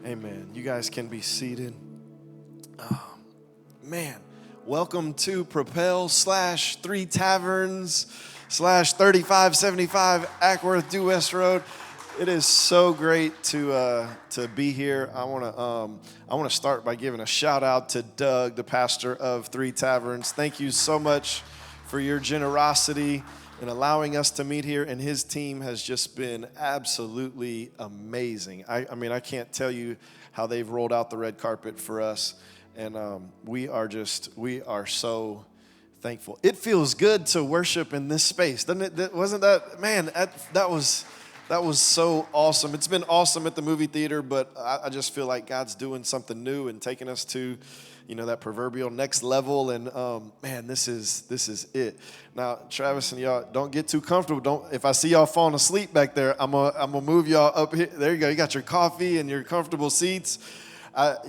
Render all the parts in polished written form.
Amen. You guys can be seated. Oh, man, welcome to Propel / 3 Taverns / 3575 Acworth Due West Road. It is so great to be here. I want to start by giving a shout out to Doug, the pastor of 3 Taverns. Thank you so much for your generosity and allowing us to meet here, and his team has just been absolutely amazing. I mean, I can't tell you how they've rolled out the red carpet for us, and we are so thankful. It feels good to worship in this space, doesn't it? Wasn't that, man, that was so awesome. It's been awesome at the movie theater, but I just feel like God's doing something new and taking us to, that proverbial next level. And man, this is it. Now, Travis and y'all, don't get too comfortable. If I see y'all falling asleep back there, I'm gonna move y'all up here. There you go. You got your coffee and your comfortable seats. I've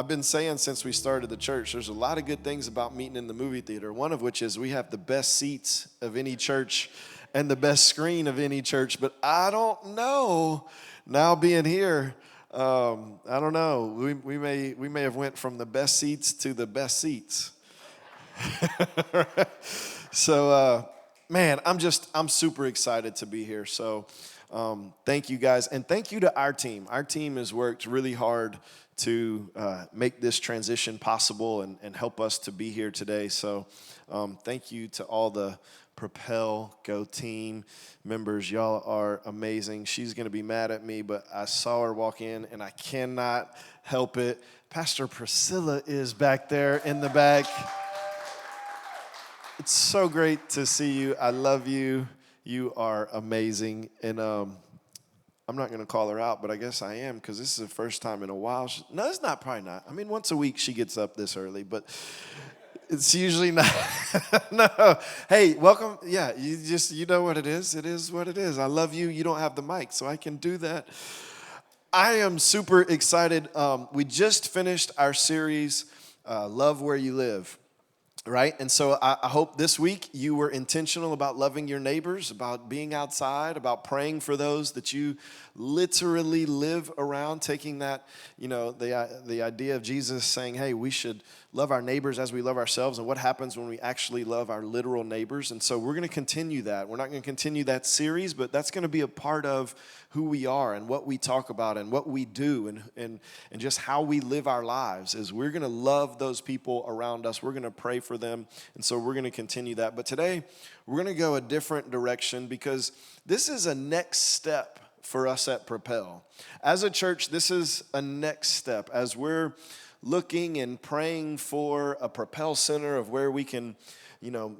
been saying since we started the church, there's a lot of good things about meeting in the movie theater. One of which is we have the best seats of any church and the best screen of any church. But I don't know, now being here, I don't know. We may have went from the best seats to the best seats. So, man, I'm super excited to be here. So, thank you guys, and thank you to our team. Our team has worked really hard to make this transition possible and help us to be here today. So, thank you to all the Propel Go team members. Y'all are amazing. She's going to be mad at me, but I saw her walk in, and I cannot help it. Pastor Priscilla is back there in the back. It's so great to see you. I love you. You are amazing. And I'm not going to call her out, but I guess I am, because this is the first time in a while. No, it's not, probably not. I mean, once a week she gets up this early, but it's usually not. No. Hey, welcome. Yeah, you know what it is. It is what it is. I love you. You don't have the mic, so I can do that. I am super excited. We just finished our series, Love Where You Live. Right? And so I hope this week you were intentional about loving your neighbors, about being outside, about praying for those that you literally live around, taking that, the idea of Jesus saying, hey, we should love our neighbors as we love ourselves, and what happens when we actually love our literal neighbors. And so we're going to continue that. We're not going to continue that series, but that's going to be a part of who we are and what we talk about and what we do and just how we live our lives. Is we're going to love those people around us. We're going to pray for them, and so we're going to continue that. But today, we're going to go a different direction, because this is a next step for us at Propel. As a church, this is a next step as we're looking and praying for a Propel Center of where we can,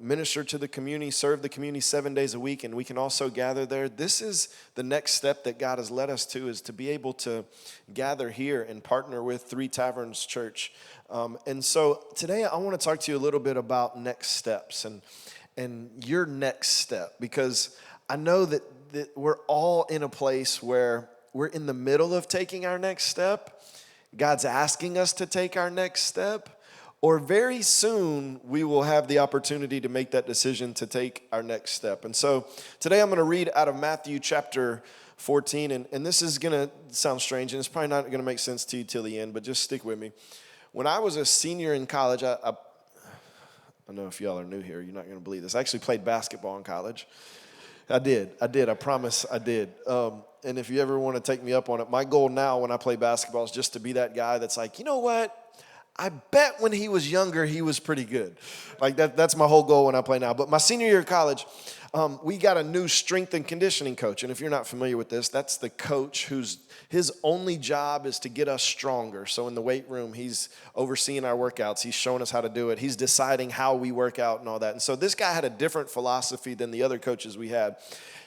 minister to the community, serve the community 7 days a week, and we can also gather there. This is the next step that God has led us to, is to be able to gather here and partner with 3 Taverns Church. And so today I want to talk to you a little bit about next steps and your next step, because I know that we're all in a place where we're in the middle of taking our next step. God's asking us to take our next step, or very soon we will have the opportunity to make that decision to take our next step. And so today I'm going to read out of Matthew chapter 14, and this is going to sound strange, and it's probably not going to make sense to you till the end, but just stick with me. When I was a senior in college, I know if y'all are new here, you're not going to believe this. I actually played basketball in college. I did. I promise I did. And if you ever want to take me up on it, my goal now when I play basketball is just to be that guy that's like, you know what? I bet when he was younger, he was pretty good. Like that's my whole goal when I play now. But my senior year of college, we got a new strength and conditioning coach. And if you're not familiar with this, that's the coach his only job is to get us stronger. So in the weight room, he's overseeing our workouts. He's showing us how to do it. He's deciding how we work out and all that. And so this guy had a different philosophy than the other coaches we had.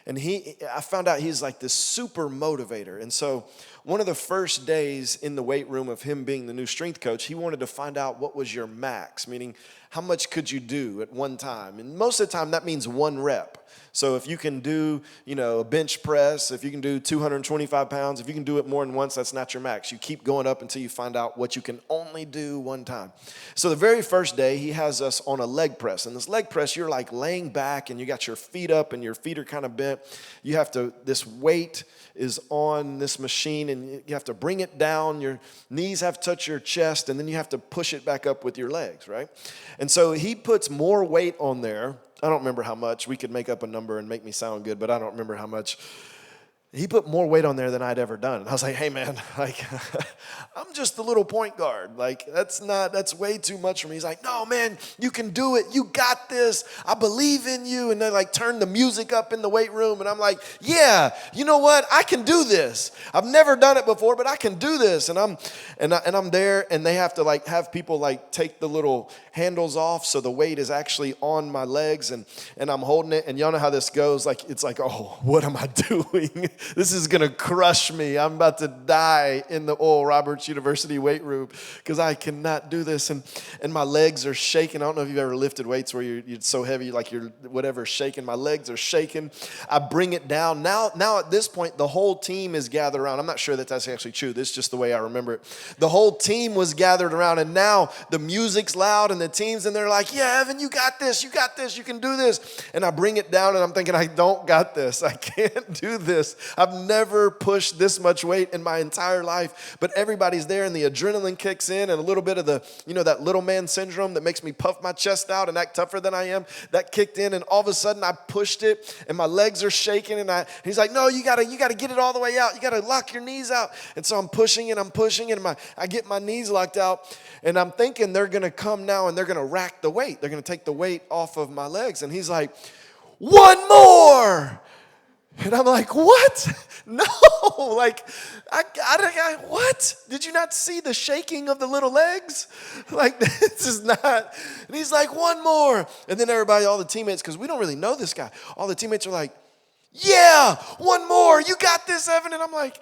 And I found out he's like this super motivator. And so one of the first days in the weight room of him being the new strength coach, he wanted to find out what was your max, meaning how much could you do at one time? And most of the time that means 1 rep. So if you can do, a bench press, if you can do 225 pounds, if you can do it more than once, that's not your max. You keep going up until you find out what you can only do one time. So the very first day, he has us on a leg press. And this leg press, you're like laying back and you got your feet up and your feet are kind of bent. it. This weight is on this machine, and you have to bring it down. Your knees have to touch your chest, and then you have to push it back up with your legs, right? And so he puts more weight on there. I don't remember how much. We could make up a number and make me sound good, but I don't remember how much. He put more weight on there than I'd ever done. And I was like, hey, man, like, I'm just a little point guard. Like, that's way too much for me. He's like, no, man, you can do it. You got this. I believe in you. And they like turn the music up in the weight room. And I'm like, yeah, you know what? I can do this. I've never done it before, but I can do this. And I'm there, and they have to like have people like take the little handles off so the weight is actually on my legs, and I'm holding it. And y'all know how this goes. Like, it's like, oh, what am I doing? This is going to crush me. I'm about to die in the Oral Roberts University weight room because I cannot do this. And my legs are shaking. I don't know if you've ever lifted weights where you're so heavy, like you're whatever shaking. My legs are shaking. I bring it down. Now at this point, the whole team is gathered around. I'm not sure that that's actually true. This is just the way I remember it. The whole team was gathered around, and now the music's loud, and the team's, and they're like, yeah, Evan, you got this. You got this. You can do this. And I bring it down, and I'm thinking, I don't got this. I can't do this. I've never pushed this much weight in my entire life, but everybody's there, and the adrenaline kicks in, and a little bit of the, that little man syndrome that makes me puff my chest out and act tougher than I am, that kicked in, and all of a sudden I pushed it, and my legs are shaking, and he's like, no, you gotta get it all the way out. You gotta lock your knees out. And so I'm pushing, and I get my knees locked out, and I'm thinking they're gonna come now, and they're gonna rack the weight. They're gonna take the weight off of my legs, and he's like, one more. And I'm like, what? No, like, what? Did you not see the shaking of the little legs? Like, this is not. And he's like, one more. And then everybody, all the teammates, because we don't really know this guy, all the teammates are like, yeah, one more. You got this, Evan. And I'm like,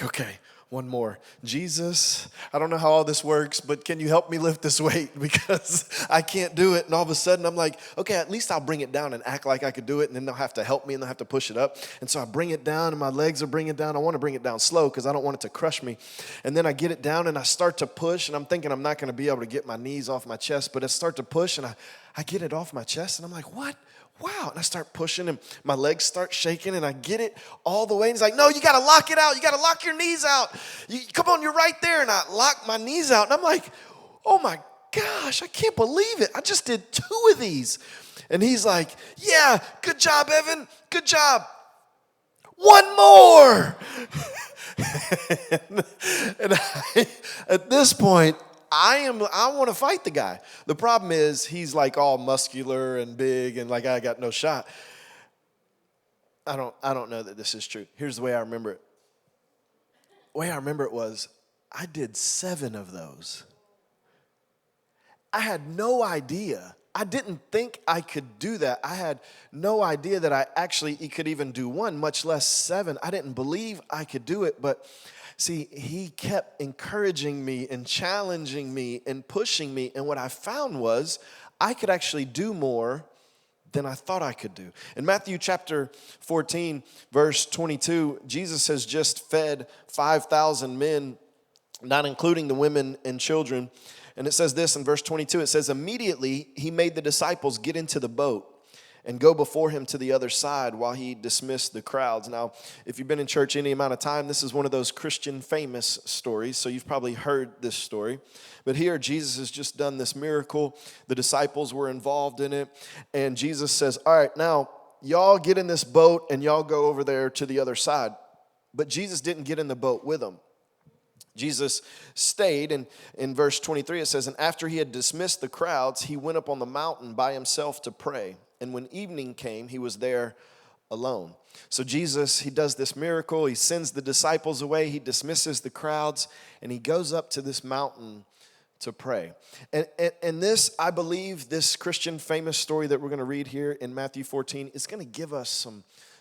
okay. One more. Jesus, I don't know how all this works, but can you help me lift this weight? Because I can't do it. And all of a sudden, I'm like, okay, at least I'll bring it down and act like I could do it. And then they'll have to help me, and they'll have to push it up. And so I bring it down, and my legs are bringing it down. I want to bring it down slow because I don't want it to crush me. And then I get it down, and I start to push. And I'm thinking I'm not going to be able to get my knees off my chest. But I start to push, and I get it off my chest. And I'm like, what? Wow. And I start pushing, and my legs start shaking, and I get it all the way. And he's like, no, you got to lock it out. You got to lock your knees out. Come on, you're right there. And I lock my knees out. And I'm like, oh my gosh, I can't believe it. I just did 2 of these. And he's like, yeah, good job, Evan. Good job. One more. At this point, I want to fight the guy. The problem is he's like all muscular and big, and like I got no shot. I don't know that this is true. Here's the way I remember it. The way I remember it was I did 7 of those. I had no idea. I didn't think I could do that. I had no idea that I actually could even do 1, much less 7. I didn't believe I could do it, but see, he kept encouraging me and challenging me and pushing me. And what I found was I could actually do more than I thought I could do. In Matthew chapter 14, verse 22, Jesus has just fed 5,000 men, not including the women and children. And it says this in verse 22, it says, immediately he made the disciples get into the boat and go before him to the other side while he dismissed the crowds. Now, if you've been in church any amount of time, this is one of those Christian famous stories, so you've probably heard this story. But here, Jesus has just done this miracle. The disciples were involved in it, and Jesus says, all right, now, y'all get in this boat, and y'all go over there to the other side. But Jesus didn't get in the boat with them. Jesus stayed, and in verse 23, it says, and after he had dismissed the crowds, he went up on the mountain by himself to pray. And when evening came, he was there alone. So Jesus, he does this miracle. He sends the disciples away. He dismisses the crowds, and he goes up to this mountain to pray. And this, I believe, this Christian famous story that we're going to read here in Matthew 14 is going to give us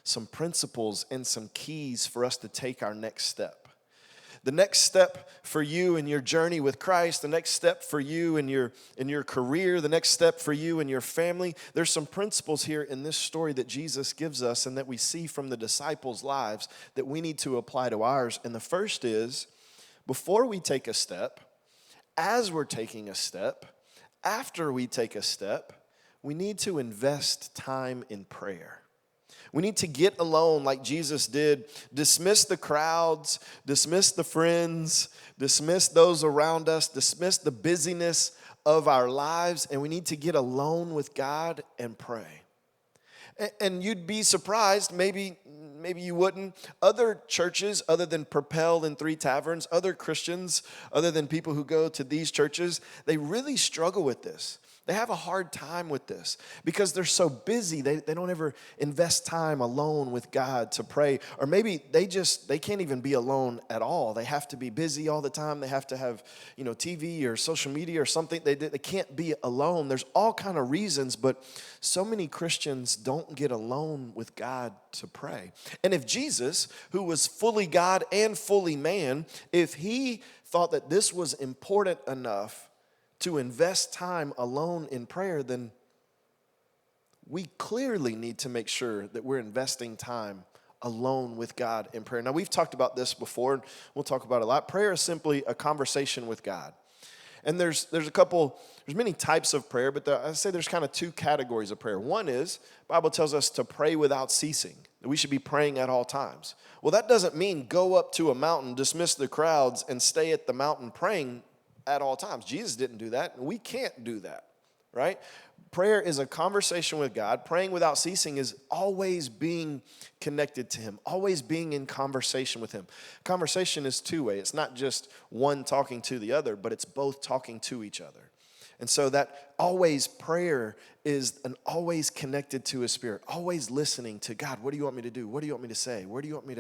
some principles and some keys for us to take our next step. The next step for you in your journey with Christ, the next step for you in your career, the next step for you in your family, there's some principles here in this story that Jesus gives us and that we see from the disciples' lives that we need to apply to ours. And the first is, before we take a step, as we're taking a step, after we take a step, we need to invest time in prayer. We need to get alone like Jesus did, dismiss the crowds, dismiss the friends, dismiss those around us, dismiss the busyness of our lives, and we need to get alone with God and pray. And you'd be surprised, maybe you wouldn't. Other churches, other than Propel and Three Taverns, other Christians, other than people who go to these churches, they really struggle with this. They have a hard time with this because they're so busy. They don't ever invest time alone with God to pray. Or maybe they can't even be alone at all. They have to be busy all the time. They have to have, TV or social media or something. They can't be alone. There's all kind of reasons, but so many Christians don't get alone with God to pray. And if Jesus, who was fully God and fully man, if he thought that this was important enough to invest time alone in prayer, then we clearly need to make sure that we're investing time alone with God in prayer. Now, we've talked about this before, and we'll talk about it a lot. Prayer is simply a conversation with God. And there's many types of prayer, but I say there's kind of two categories of prayer. One is, the Bible tells us to pray without ceasing, that we should be praying at all times. Well, that doesn't mean go up to a mountain, dismiss the crowds, and stay at the mountain praying at all times. Jesus didn't do that, and we can't do that, right? Prayer is a conversation with God. Praying without ceasing is always being connected to him, always being in conversation with him. Conversation is two-way. It's not just one talking to the other, but it's both talking to each other. And so that always prayer is an always connected to his spirit, always listening to God. What do you want me to do? What do you want me to say? Where do you want me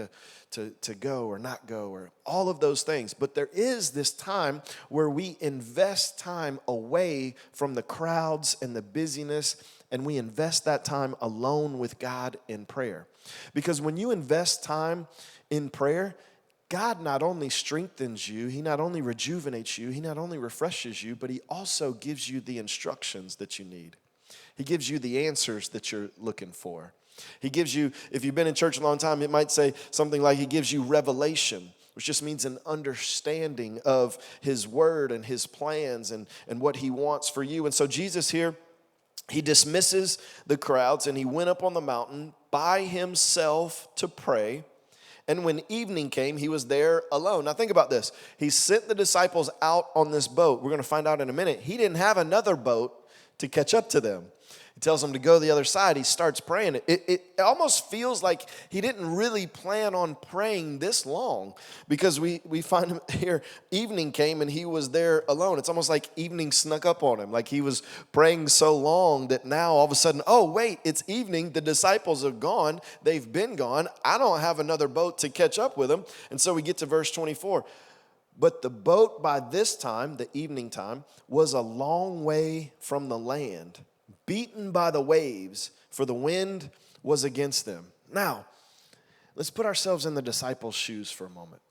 to go or not go, or all of those things? But there is this time where we invest time away from the crowds and the busyness, and we invest that time alone with God in prayer. Because when you invest time in prayer, God not only strengthens you, he not only rejuvenates you, he not only refreshes you, but he also gives you the instructions that you need. He gives you the answers that you're looking for. He gives you, if you've been in church a long time, it might say something like he gives you revelation, which just means an understanding of his word and his plans and what he wants for you. And so Jesus here, he dismisses the crowds and he went up on the mountain by himself to pray. And when evening came, he was there alone. Now think about this. He sent the disciples out on this boat. We're going to find out in a minute. He didn't have another boat to catch up to them. He tells them to go to the other side. He starts praying. It almost feels like he didn't really plan on praying this long, because we find him here, evening came and he was there alone. It's almost like evening snuck up on him, like he was praying so long that now all of a sudden, oh wait, it's evening. The disciples are gone. They've been gone. I don't have another boat to catch up with them. And so we get to verse 24. But the boat by this time, the evening time, was a long way from the land, beaten by the waves, for the wind was against them. Now, let's put ourselves in the disciples' shoes for a moment.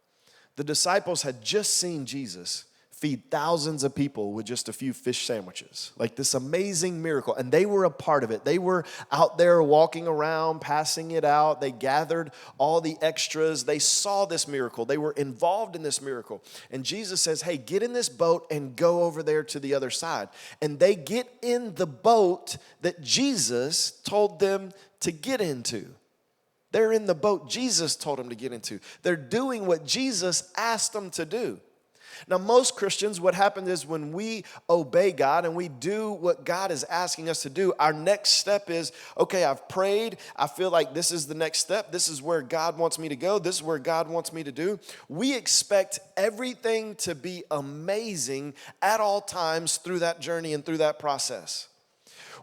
The disciples had just seen Jesus feed thousands of people with just a few fish sandwiches, like this amazing miracle, and they were a part of it. They were out there walking around, passing it out. They gathered all the extras. They saw this miracle. They were involved in this miracle. And Jesus says, hey, get in this boat and go over there to the other side. And they get in the boat that Jesus told them to get into. They're in the boat Jesus told them to get into. They're doing what Jesus asked them to do. Now, most Christians, what happens is when we obey God and we do what God is asking us to do, our next step is, okay, I've prayed. I feel like this is the next step. This is where God wants me to go. This is where God wants me to do. We expect everything to be amazing at all times through that journey and through that process.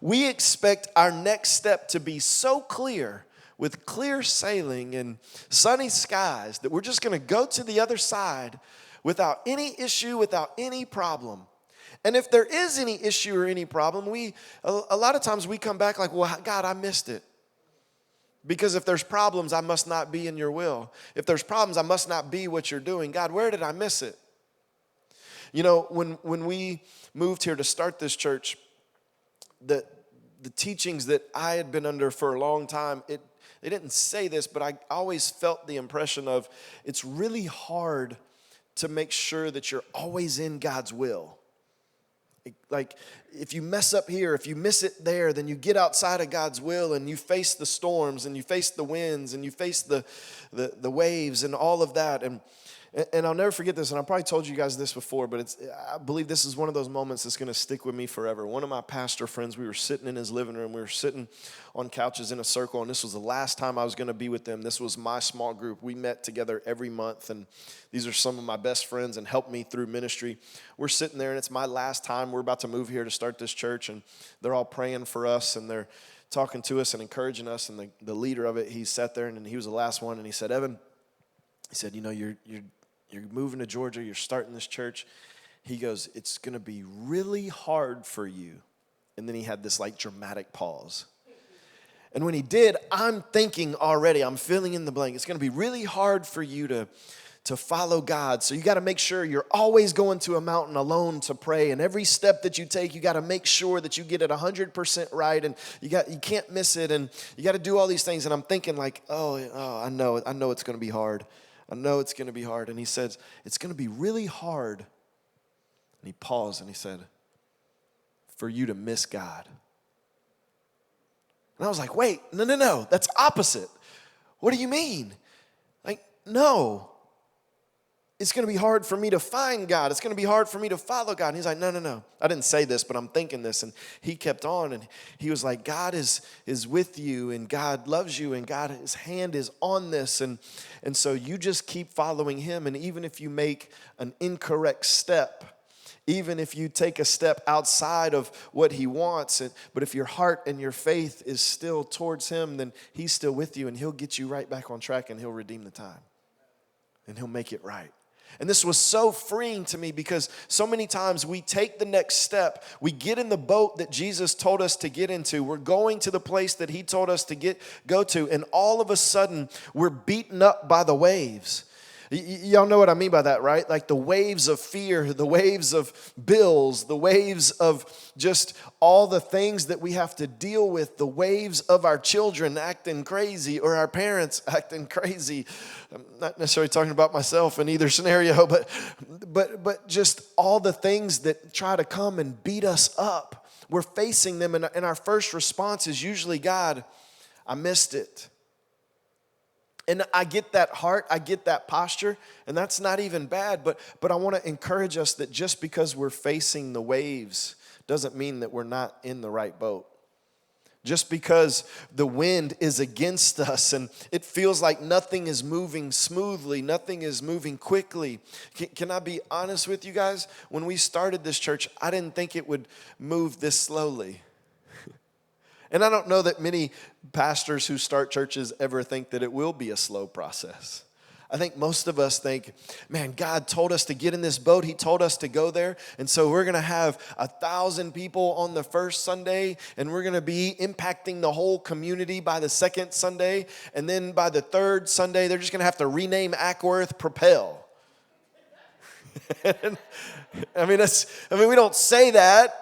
We expect our next step to be so clear, with clear sailing and sunny skies, that we're just going to go to the other side without any issue, without any problem. And if there is any issue or any problem, a lot of times we come back like, well, God, I missed it. Because if there's problems, I must not be in your will. If there's problems, I must not be what you're doing. God, where did I miss it? You know, when we moved here to start this church, the teachings that I had been under for a long time, they didn't say this, but I always felt the impression of it's really hard to make sure that you're always in God's will. Like, if you mess up here, if you miss it there, then you get outside of God's will and you face the storms and you face the winds and you face the waves and all of that. And I'll never forget this, and I probably told you guys this before, but I believe this is one of those moments that's going to stick with me forever. One of my pastor friends, we were sitting in his living room. We were sitting on couches in a circle, and this was the last time I was going to be with them. This was my small group. We met together every month, and these are some of my best friends and helped me through ministry. We're sitting there, and it's my last time. We're about to move here to start this church, and they're all praying for us, and they're talking to us and encouraging us, and the leader of it, he sat there, and he was the last one, and he said, Evan, he said, you're moving to Georgia, you're starting this church. He goes, it's going to be really hard for you. And then he had this like dramatic pause. And when he did, I'm thinking already, I'm filling in the blank. It's going to be really hard for you to follow God. So you got to make sure you're always going to a mountain alone to pray. And every step that you take, you got to make sure that you get it 100% right. And you can't miss it. And you got to do all these things. And I'm thinking like, oh, I know it's going to be hard. I know it's going to be hard. And he says, it's going to be really hard. And he paused and he said, for you to miss God. And I was like, wait, no, that's opposite. What do you mean? Like, no. It's going to be hard for me to find God. It's going to be hard for me to follow God. And he's like, no. I didn't say this, but I'm thinking this. And he kept on, and he was like, God is with you, and God loves you, and His hand is on this. And so you just keep following him. And even if you make an incorrect step, even if you take a step outside of what he wants, but if your heart and your faith is still towards him, then he's still with you, and he'll get you right back on track, and he'll redeem the time, and he'll make it right. And this was so freeing to me because so many times we take the next step. We get in the boat that Jesus told us to get into. We're going to the place that he told us to go to. And all of a sudden, we're beaten up by the waves. Y'all know what I mean by that, right? Like the waves of fear, the waves of bills, the waves of just all the things that we have to deal with, the waves of our children acting crazy or our parents acting crazy. I'm not necessarily talking about myself in either scenario, but just all the things that try to come and beat us up. We're facing them, and our first response is usually, God, I missed it. And I get that heart, I get that posture, and that's not even bad, but I want to encourage us that just because we're facing the waves doesn't mean that we're not in the right boat. Just because the wind is against us and it feels like nothing is moving smoothly, nothing is moving quickly. Can I be honest with you guys? When we started this church, I didn't think it would move this slowly. And I don't know that many pastors who start churches ever think that it will be a slow process. I think most of us think, man, God told us to get in this boat. He told us to go there. And so we're going to have 1,000 people on the first Sunday, and we're going to be impacting the whole community by the second Sunday. And then by the third Sunday, they're just going to have to rename Acworth Propel. I mean, we don't say that.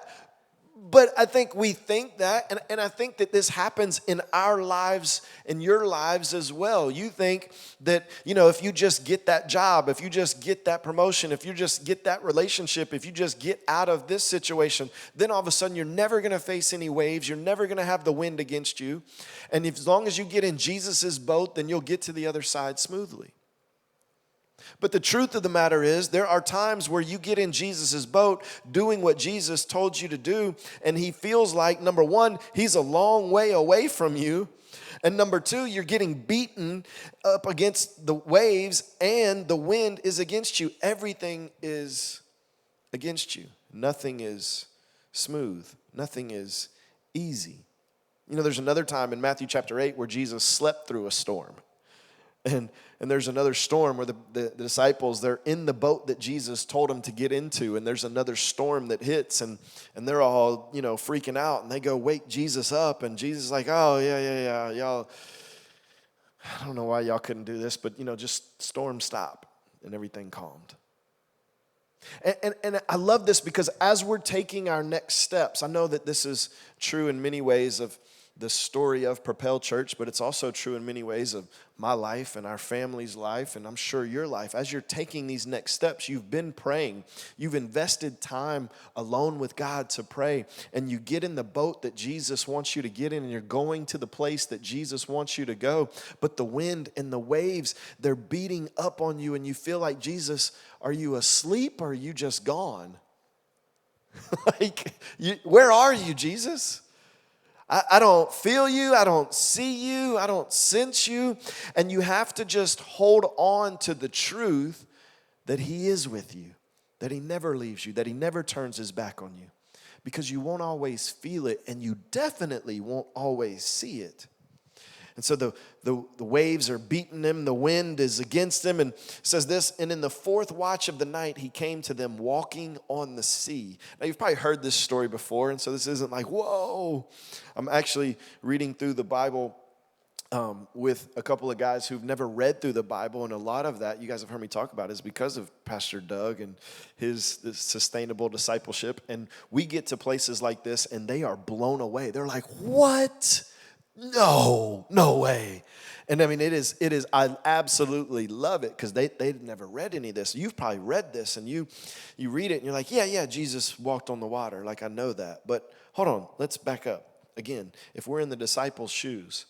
But I think we think that, and I think that this happens in our lives, in your lives as well. You think that, if you just get that job, if you just get that promotion, if you just get that relationship, if you just get out of this situation, then all of a sudden you're never going to face any waves. You're never going to have the wind against you. And as long as you get in Jesus's boat, then you'll get to the other side smoothly. But the truth of the matter is, there are times where you get in Jesus' boat doing what Jesus told you to do, and he feels like, number one, he's a long way away from you, and number two, you're getting beaten up against the waves, and the wind is against you. Everything is against you. Nothing is smooth. Nothing is easy. There's another time in Matthew chapter 8 where Jesus slept through a storm. And there's another storm where the disciples, they're in the boat that Jesus told them to get into, and there's another storm that hits, and they're all, freaking out, and they go wake Jesus up, and Jesus is like, oh, yeah, y'all, I don't know why y'all couldn't do this, but, just storm stop, and everything calmed. And I love this because as we're taking our next steps, I know that this is true in many ways of the story of Propel Church, but it's also true in many ways of my life and our family's life, and I'm sure your life. As you're taking these next steps, you've been praying. You've invested time alone with God to pray, and you get in the boat that Jesus wants you to get in, and you're going to the place that Jesus wants you to go. But the wind and the waves, they're beating up on you, and you feel like, Jesus, are you asleep or are you just gone? Where are you, Jesus? I don't feel you. I don't see you. I don't sense you. And you have to just hold on to the truth that he is with you, that he never leaves you, that he never turns his back on you, because you won't always feel it, and you definitely won't always see it. And so the waves are beating him, the wind is against him, and it says this, and in the fourth watch of the night, he came to them walking on the sea. Now, you've probably heard this story before, and so this isn't like, whoa. I'm actually reading through the Bible with a couple of guys who've never read through the Bible, and a lot of that, you guys have heard me talk about, is because of Pastor Doug and his sustainable discipleship. And we get to places like this, and they are blown away. They're like, what? No way. And I mean, it is, I absolutely love it, because they'd never read any of this. You've probably read this, and you read it, and you're like, yeah, Jesus walked on the water. Like, I know that. But hold on, let's back up. Again, if we're in the disciples' shoes,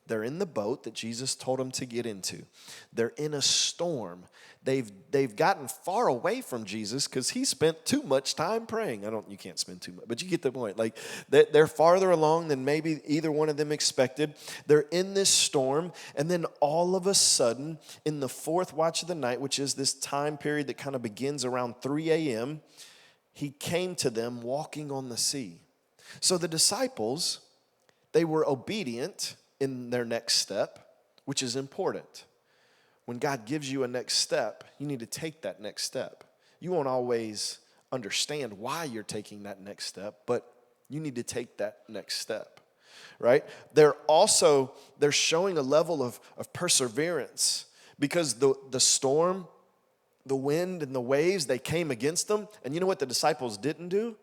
they're in the boat that Jesus told them to get into. They're in a storm. They've gotten far away from Jesus because he spent too much time praying. You can't spend too much, but you get the point. Like, they're farther along than maybe either one of them expected. They're in this storm, and then all of a sudden, in the fourth watch of the night, which is this time period that kind of begins around 3 a.m., he came to them walking on the sea. So the disciples, they were obedient in their next step, which is important. When God gives you a next step, you need to take that next step. You won't always understand why you're taking that next step, but you need to take that next step, right? They're showing a level of perseverance, because the storm, the wind, and the waves, they came against them. And you know what the disciples didn't do?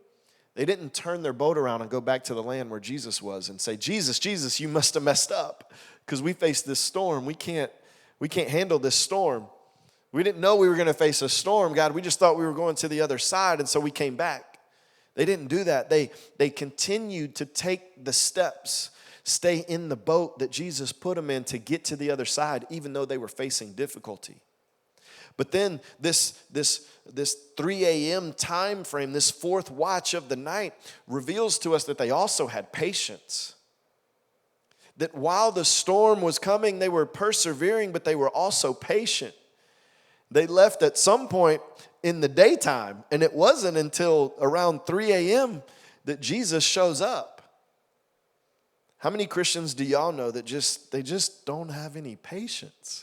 They didn't turn their boat around and go back to the land where Jesus was and say, Jesus, you must have messed up, because we faced this storm. We can't handle this storm. We didn't know we were going to face a storm, God. We just thought we were going to the other side, and so we came back. They didn't do that. They continued to take the steps, stay in the boat that Jesus put them in to get to the other side, even though they were facing difficulty. But then this 3 a.m. time frame, this fourth watch of the night, reveals to us that they also had patience. That while the storm was coming, they were persevering, but they were also patient. They left at some point in the daytime, and it wasn't until around 3 a.m. that Jesus shows up. How many Christians do y'all know that they just don't have any patience?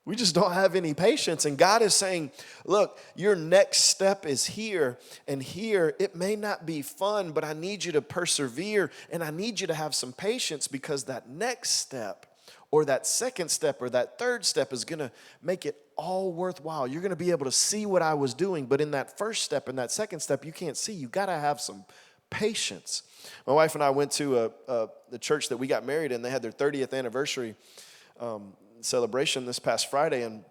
We just don't have any patience. And God is saying, look, your next step is here. And here, it may not be fun, but I need you to persevere. And I need you to have some patience, because that next step, or that second step, or that third step is going to make it all worthwhile. You're going to be able to see what I was doing. But in that first step and that second step, you can't see. You got to have some patience. My wife and I went to the church that we got married in. They had their 30th anniversary celebration this past Friday, and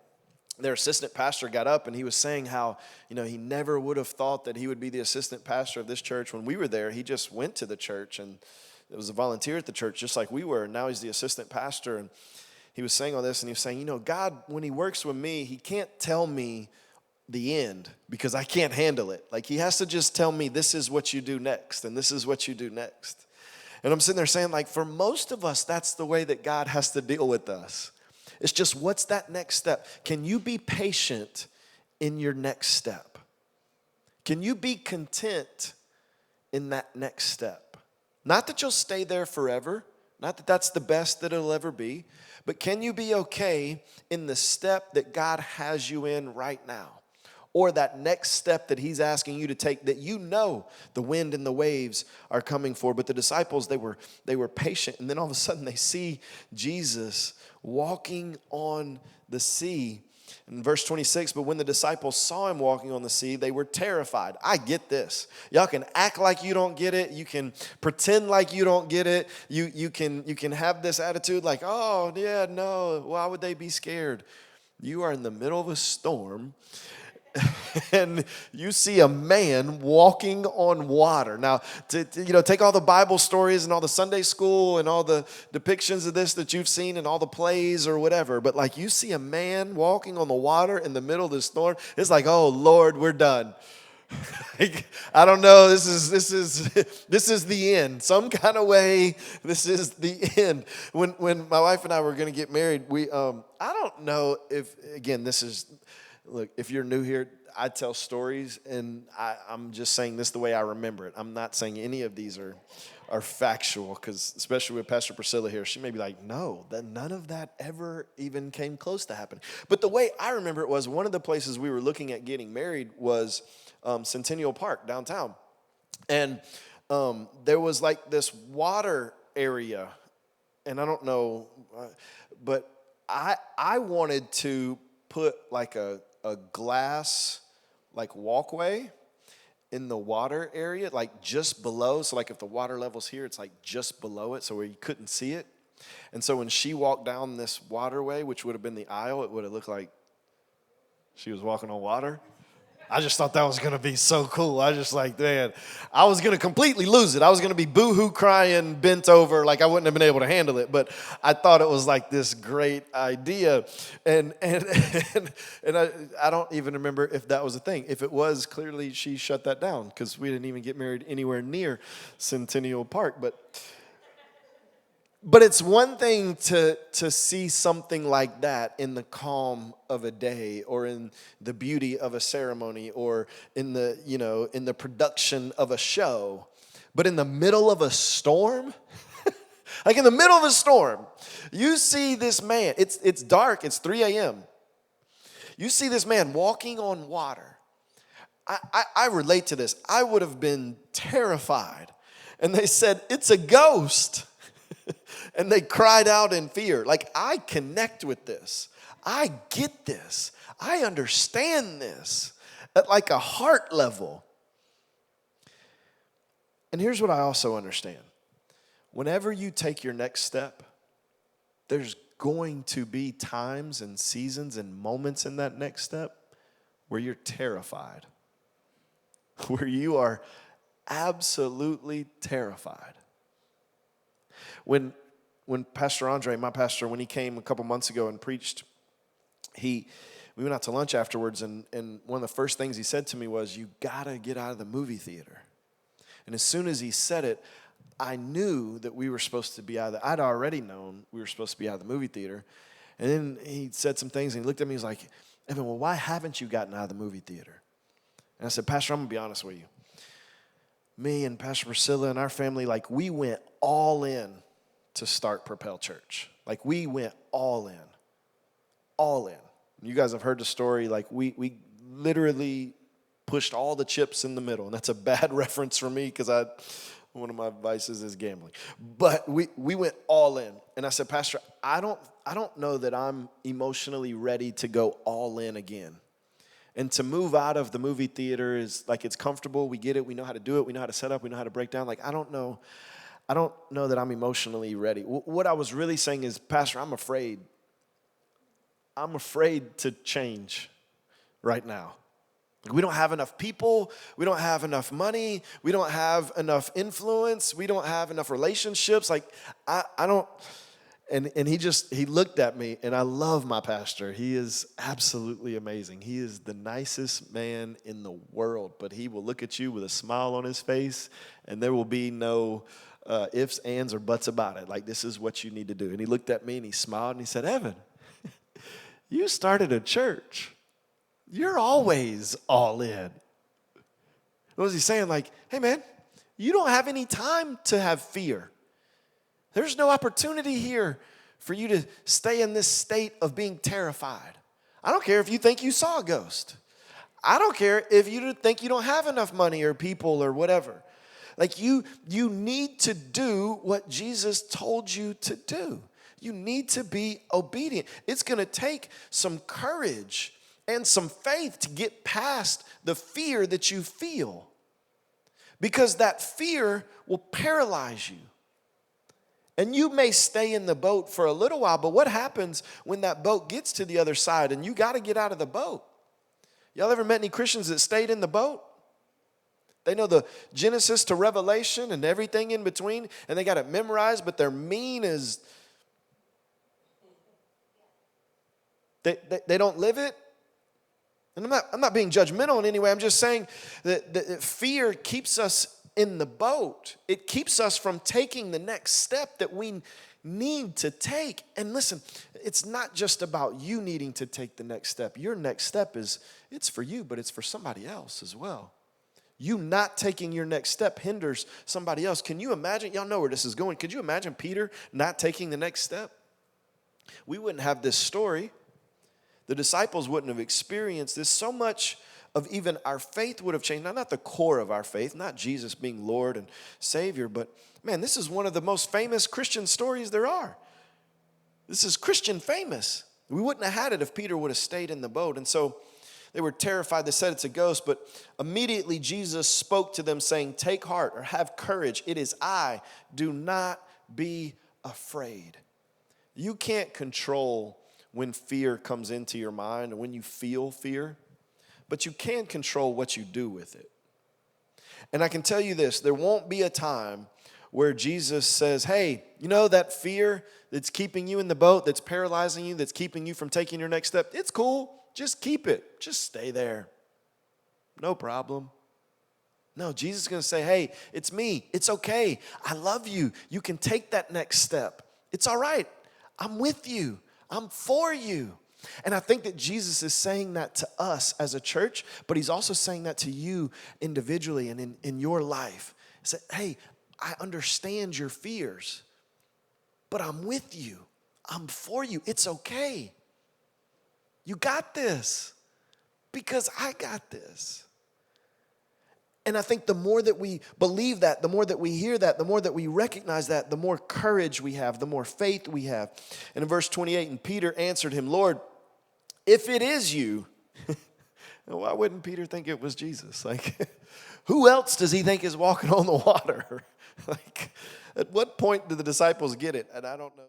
their assistant pastor got up, and he was saying how, he never would have thought that he would be the assistant pastor of this church. When we were there, he just went to the church and was a volunteer at the church just like we were, and now he's the assistant pastor. And he was saying all this, and he was saying, God, when he works with me, he can't tell me the end, because I can't handle it. Like, he has to just tell me, this is what you do next, and this is what you do next. And I'm sitting there saying, like, for most of us, that's the way that God has to deal with us. It's just, what's that next step? Can you be patient in your next step? Can you be content in that next step? Not that you'll stay there forever, not that that's the best that it'll ever be, but can you be okay in the step that God has you in right now? Or that next step that he's asking you to take, that the wind and the waves are coming for. But the disciples, they were patient, and then all of a sudden they see Jesus walking on the sea. In verse 26, but when the disciples saw him walking on the sea, they were terrified. I get this. Y'all can act like you don't get it. You can pretend like you don't get it. You can have this attitude like, oh, yeah, no, why would they be scared? You are in the middle of a storm, and you see a man walking on water. Now, take all the Bible stories and all the Sunday school and all the depictions of this that you've seen and all the plays or whatever, but like you see a man walking on the water in the middle of the storm, it's like, oh Lord, we're done. I don't know. This is the end. Some kind of way, this is the end. When my wife and I were going to get married, I don't know if, again, look, if you're new here, I tell stories, and I'm just saying this the way I remember it. I'm not saying any of these are factual, because especially with Pastor Priscilla here, she may be like, no, none of that ever even came close to happening. But the way I remember it was, one of the places we were looking at getting married was Centennial Park downtown. And there was like this water area, and I don't know, but I wanted to put like a glass like walkway in the water area, like just below. So like if the water level's here, it's like just below it, so where you couldn't see it. And so when she walked down this waterway, which would have been the aisle, it would have looked like she was walking on water. I just thought that was going to be so cool. I just like, man, I was going to completely lose it. I was going to be boo-hoo crying, bent over, like I wouldn't have been able to handle it. But I thought it was like this great idea. And I don't even remember if that was a thing. If it was, clearly she shut that down, because we didn't even get married anywhere near Centennial Park. But it's one thing to see something like that in the calm of a day, or in the beauty of a ceremony, or in the production of a show. But in the middle of a storm, like in the middle of a storm, you see this man. It's dark. It's 3 a.m. You see this man walking on water. I relate to this. I would have been terrified. And they said, it's a ghost. And they cried out in fear. Like, I connect with this. I get this. I understand this at like a heart level. And here's what I also understand. Whenever you take your next step, there's going to be times and seasons and moments in that next step where you're terrified, where you are absolutely terrified. When Pastor Andre, my pastor, when he came a couple months ago and preached, we went out to lunch afterwards, and one of the first things he said to me was, you gotta get out of the movie theater. And as soon as he said it, I knew that we were supposed to be I'd already known we were supposed to be out of the movie theater. And then he said some things, and he looked at me, he was like, Evan, well, why haven't you gotten out of the movie theater? And I said, Pastor, I'm gonna be honest with you. Me and Pastor Priscilla and our family, like, we went all in to start Propel Church. Like, we went all in. All in. You guys have heard the story. Like, we literally pushed all the chips in the middle. And that's a bad reference for me, because one of my vices is gambling. But we went all in. And I said, Pastor, I don't know that I'm emotionally ready to go all in again. And to move out of the movie theater is like, it's comfortable. We get it. We know how to do it. We know how to set up. We know how to break down. Like, I don't know that I'm emotionally ready. What I was really saying is, Pastor, I'm afraid. I'm afraid to change right now. We don't have enough people. We don't have enough money. We don't have enough influence. We don't have enough relationships. Like, I don't. And he looked at me, and I love my pastor. He is absolutely amazing. He is the nicest man in the world, but he will look at you with a smile on his face, and there will be no ifs, ands, or buts about it. Like, this is what you need to do. And he looked at me, and he smiled, and he said, Evan, you started a church. You're always all in. What was he saying? Like, hey, man, you don't have any time to have fear. There's no opportunity here for you to stay in this state of being terrified. I don't care if you think you saw a ghost. I don't care if you think you don't have enough money or people or whatever. Like, you need to do what Jesus told you to do. You need to be obedient. It's going to take some courage and some faith to get past the fear that you feel, because that fear will paralyze you. And you may stay in the boat for a little while, but what happens when that boat gets to the other side and you got to get out of the boat? Y'all ever met any Christians that stayed in the boat? They know the Genesis to Revelation and everything in between, and they got it memorized, but they're mean as... They don't live it. And I'm not being judgmental in any way. I'm just saying that fear keeps us in the boat. It keeps us from taking the next step that we need to take. And listen, it's not just about you needing to take the next step. Your next step it's for you, but it's for somebody else as well. You not taking your next step hinders somebody else. Can you imagine? Y'all know where this is going. Could you imagine Peter not taking the next step? We wouldn't have this story. The disciples wouldn't have experienced this. So much of even our faith would have changed. Now, not the core of our faith, not Jesus being Lord and Savior, but man, this is one of the most famous Christian stories there are. This is Christian famous. We wouldn't have had it if Peter would have stayed in the boat. And so they were terrified. They said it's a ghost, but immediately Jesus spoke to them saying, take heart or have courage. It is I. Do not be afraid. You can't control when fear comes into your mind and when you feel fear, but you can control what you do with it. And I can tell you this, there won't be a time where Jesus says, hey, you know that fear that's keeping you in the boat, that's paralyzing you, that's keeping you from taking your next step? It's cool. Just keep it. Just stay there. No problem. No, Jesus is going to say, hey, it's me. It's okay. I love you. You can take that next step. It's all right. I'm with you. I'm for you. And I think that Jesus is saying that to us as a church, but he's also saying that to you individually and in your life. He said, hey, I understand your fears, but I'm with you. I'm for you. It's okay. You got this because I got this. And I think the more that we believe that, the more that we hear that, the more that we recognize that, the more courage we have, the more faith we have. And in verse 28, and Peter answered him, Lord, if it is you, why wouldn't Peter think it was Jesus? Like, who else does he think is walking on the water? Like, at what point do the disciples get it? And I don't know.